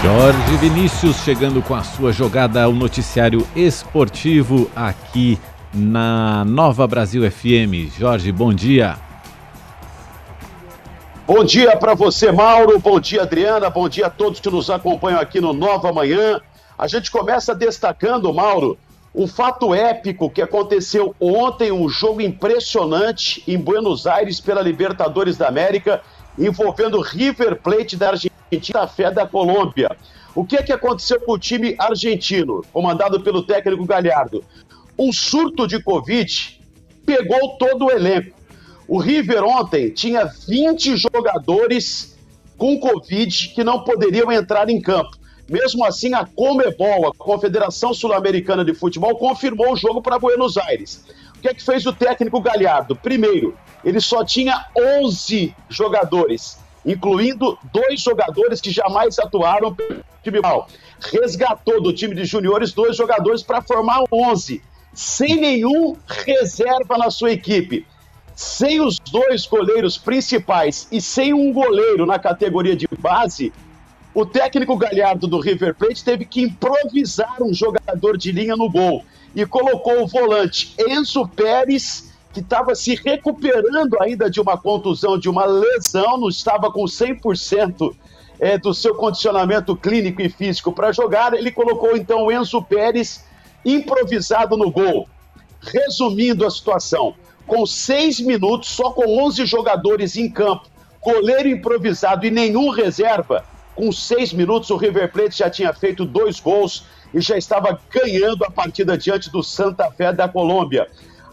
Jorge Vinícius chegando com a sua jogada ao noticiário esportivo aqui na Nova Brasil FM. Jorge, bom dia. Bom dia para você, Mauro. Bom dia, Adriana. Bom dia a todos que nos acompanham aqui no Nova Manhã. A gente começa destacando, Mauro, um fato épico que aconteceu ontem, um jogo impressionante em Buenos Aires pela Libertadores da América, envolvendo River Plate da Argentina e Santa Fé da Colômbia. O que aconteceu com o time argentino, comandado pelo técnico Galhardo? Um surto de Covid pegou todo o elenco. O River ontem tinha 20 jogadores com Covid que não poderiam entrar em campo. Mesmo assim, a Conmebol, a Confederação Sul-Americana de Futebol, confirmou o jogo para Buenos Aires. O que fez o técnico Galhardo? Primeiro, ele só tinha 11 jogadores, incluindo 2 jogadores que jamais atuaram pelo time mal. Resgatou do time de juniores 2 jogadores para formar 11, sem nenhum reserva na sua equipe. Sem os 2 goleiros principais e sem um goleiro na categoria de base, o técnico Galhardo do River Plate teve que improvisar um jogador de linha no gol e colocou o volante Enzo Pérez, que estava se recuperando ainda de uma contusão, de uma lesão, não estava com 100% do seu condicionamento clínico e físico para jogar. Ele colocou então o Enzo Pérez improvisado no gol. Resumindo a situação, com 6 minutos, só com 11 jogadores em campo, goleiro improvisado e nenhum reserva, com 6 minutos o River Plate já tinha feito 2 gols e já estava ganhando a partida diante do Santa Fé da Colômbia.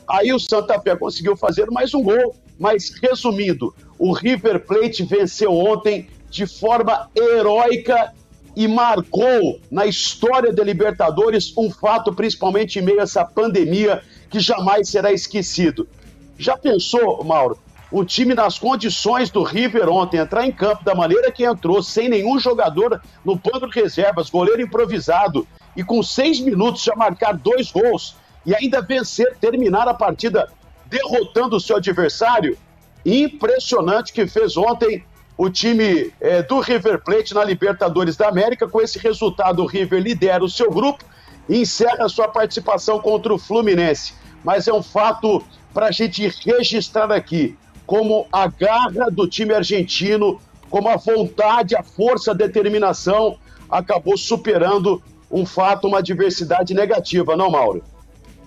Aí o Santa Fé conseguiu fazer mais um gol, mas resumindo, o River Plate venceu ontem de forma heróica e marcou na história da Libertadores um fato, principalmente em meio a essa pandemia, que jamais será esquecido. Já pensou, Mauro, o time nas condições do River ontem entrar em campo da maneira que entrou, sem nenhum jogador no banco de reservas, goleiro improvisado, e com 6 minutos já marcar 2 gols e ainda vencer, terminar a partida derrotando o seu adversário? Impressionante que fez ontem o time do River Plate na Libertadores da América. Com esse resultado, o River lidera o seu grupo e encerra a sua participação contra o Fluminense. Mas é um fato para a gente registrar aqui, como a garra do time argentino, como a vontade, a força, a determinação acabou superando um fato, uma adversidade negativa, não, Mauro?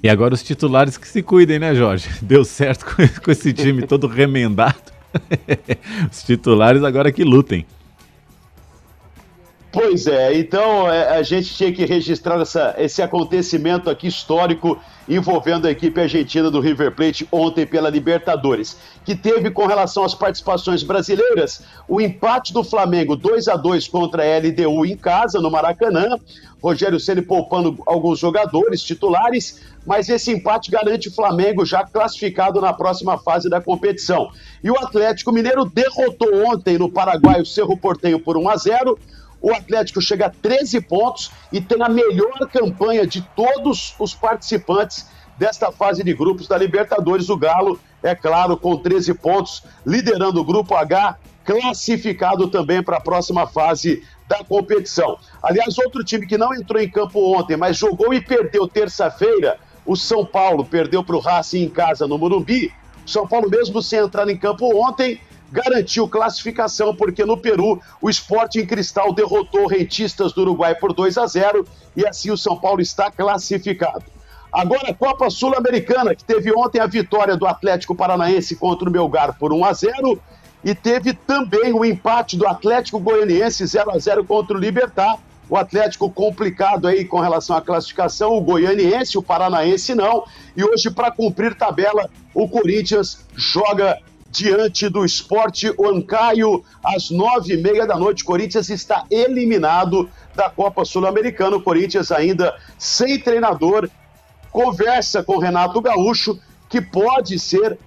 E agora os titulares que se cuidem, né, Jorge? Deu certo com esse time todo remendado. Os titulares agora que lutem. Pois é, então a gente tinha que registrar esse acontecimento aqui histórico envolvendo a equipe argentina do River Plate ontem pela Libertadores, que teve, com relação às participações brasileiras, o empate do Flamengo 2-2 contra a LDU em casa, no Maracanã. Rogério Ceni poupando alguns jogadores titulares, mas esse empate garante o Flamengo já classificado na próxima fase da competição. E o Atlético Mineiro derrotou ontem no Paraguai o Cerro Porteño por 1-0. O Atlético chega a 13 pontos e tem a melhor campanha de todos os participantes desta fase de grupos da Libertadores. O Galo, é claro, com 13 pontos, liderando o Grupo H, classificado também para a próxima fase da competição. Aliás, outro time que não entrou em campo ontem, mas jogou e perdeu terça-feira, o São Paulo perdeu para o Racing em casa no Morumbi. O São Paulo, mesmo sem entrar em campo ontem, garantiu classificação, porque no Peru o Sporting Cristal derrotou o Rentistas do Uruguai por 2-0 e assim o São Paulo está classificado. Agora a Copa Sul-Americana, que teve ontem a vitória do Atlético Paranaense contra o Melgar por 1-0 e teve também o empate do Atlético Goianiense 0-0 contra o Libertad. O Atlético complicado aí com relação à classificação, o Goianiense, o Paranaense não. E hoje, para cumprir tabela, o Corinthians joga diante do Sport Huancayo às 9h30 da noite. O Corinthians está eliminado da Copa Sul-Americana. O Corinthians ainda sem treinador, conversa com o Renato Gaúcho, que pode ser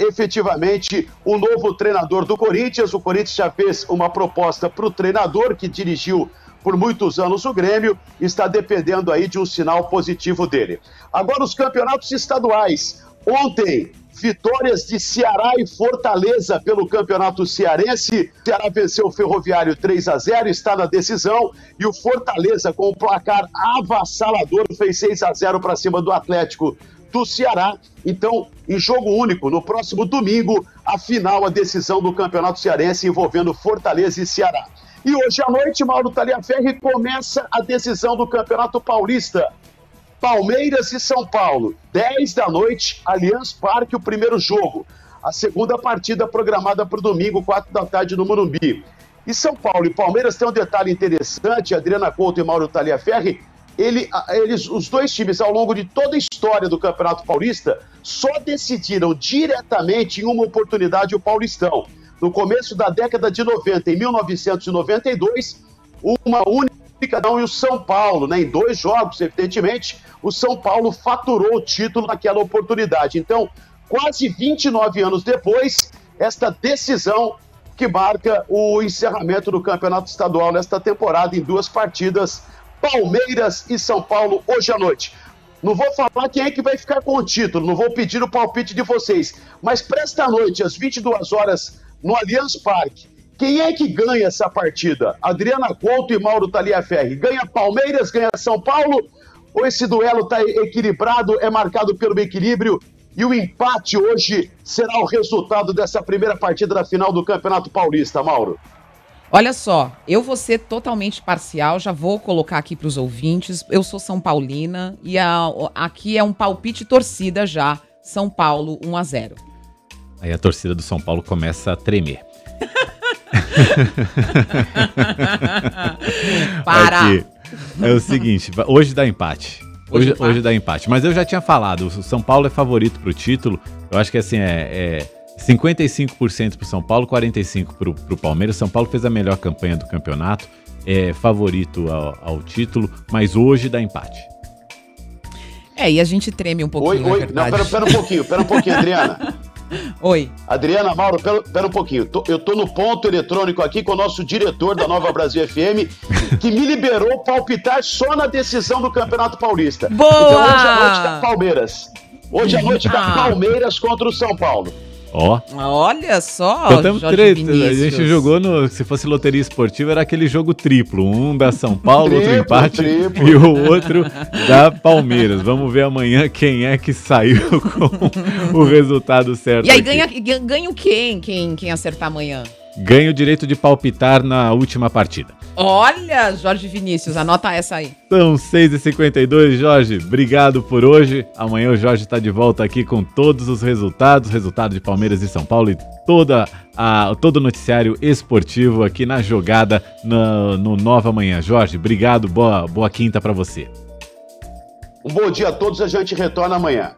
efetivamente o novo treinador do Corinthians. O Corinthians já fez uma proposta para o treinador, que dirigiu por muitos anos o Grêmio, está dependendo aí de um sinal positivo dele. Agora os campeonatos estaduais. Ontem, vitórias de Ceará e Fortaleza pelo Campeonato Cearense. O Ceará venceu o Ferroviário 3-0, está na decisão. E o Fortaleza, com o placar avassalador, fez 6-0 para cima do Atlético do Ceará. Então, em jogo único, no próximo domingo, a final, a decisão do Campeonato Cearense envolvendo Fortaleza e Ceará. E hoje à noite, Mauro Taliaferri, começa a decisão do Campeonato Paulista. Palmeiras e São Paulo, 10 da noite, Allianz Parque, o primeiro jogo. A segunda partida programada para o domingo, 4 da tarde, no Morumbi. E São Paulo e Palmeiras tem um detalhe interessante, Adriana Couto e Mauro Taliaferri, os dois times, ao longo de toda a história do Campeonato Paulista, só decidiram diretamente em uma oportunidade o Paulistão. No começo da década de 90, em 1992, uma única e o São Paulo, né, em 2 jogos, evidentemente, o São Paulo faturou o título naquela oportunidade. Então, quase 29 anos depois, esta decisão que marca o encerramento do Campeonato Estadual nesta temporada em 2 partidas, Palmeiras e São Paulo, hoje à noite. Não vou falar quem é que vai ficar com o título, não vou pedir o palpite de vocês, mas para esta noite, às 22 horas, no Allianz Parque, quem é que ganha essa partida? Adriana Couto e Mauro Taliaferri. Ganha Palmeiras, ganha São Paulo? Ou esse duelo está equilibrado, é marcado pelo equilíbrio e o empate hoje será o resultado dessa primeira partida da final do Campeonato Paulista, Mauro? Olha só, eu vou ser totalmente parcial, já vou colocar aqui para os ouvintes. Eu sou São Paulina e aqui é um palpite torcida já. São Paulo 1-0. Aí a torcida do São Paulo começa a tremer. Para! Aqui, é o seguinte, hoje dá empate. Hoje dá empate. Mas eu já tinha falado, o São Paulo é favorito pro título. Eu acho que assim, 55% pro São Paulo, 45% pro Palmeiras. São Paulo fez a melhor campanha do campeonato, é favorito ao título, mas hoje dá empate. E a gente treme um pouquinho, na verdade. Não, pera um pouquinho, Adriana. Oi. Adriana, Mauro, pera um pouquinho. Eu tô no ponto eletrônico aqui com o nosso diretor da Nova Brasil FM, que me liberou palpitar só na decisão do Campeonato Paulista. Boa! Então hoje à noite dá Palmeiras. Hoje à noite dá Palmeiras contra o São Paulo. Ó. Olha só, Jorge Vinícius. A gente jogou se fosse loteria esportiva, era aquele jogo triplo. Um da São Paulo, outro empate e o outro da Palmeiras. Vamos ver amanhã quem é que saiu com o resultado certo. E aí ganha o quem acertar amanhã? Ganha o direito de palpitar na última partida. Olha, Jorge Vinícius, anota essa aí. São 6h52, Jorge, obrigado por hoje. Amanhã o Jorge está de volta aqui com todos os resultado de Palmeiras e São Paulo e todo o noticiário esportivo aqui na jogada no Nova Manhã. Jorge, obrigado, boa quinta para você. Um bom dia a todos, a gente retorna amanhã.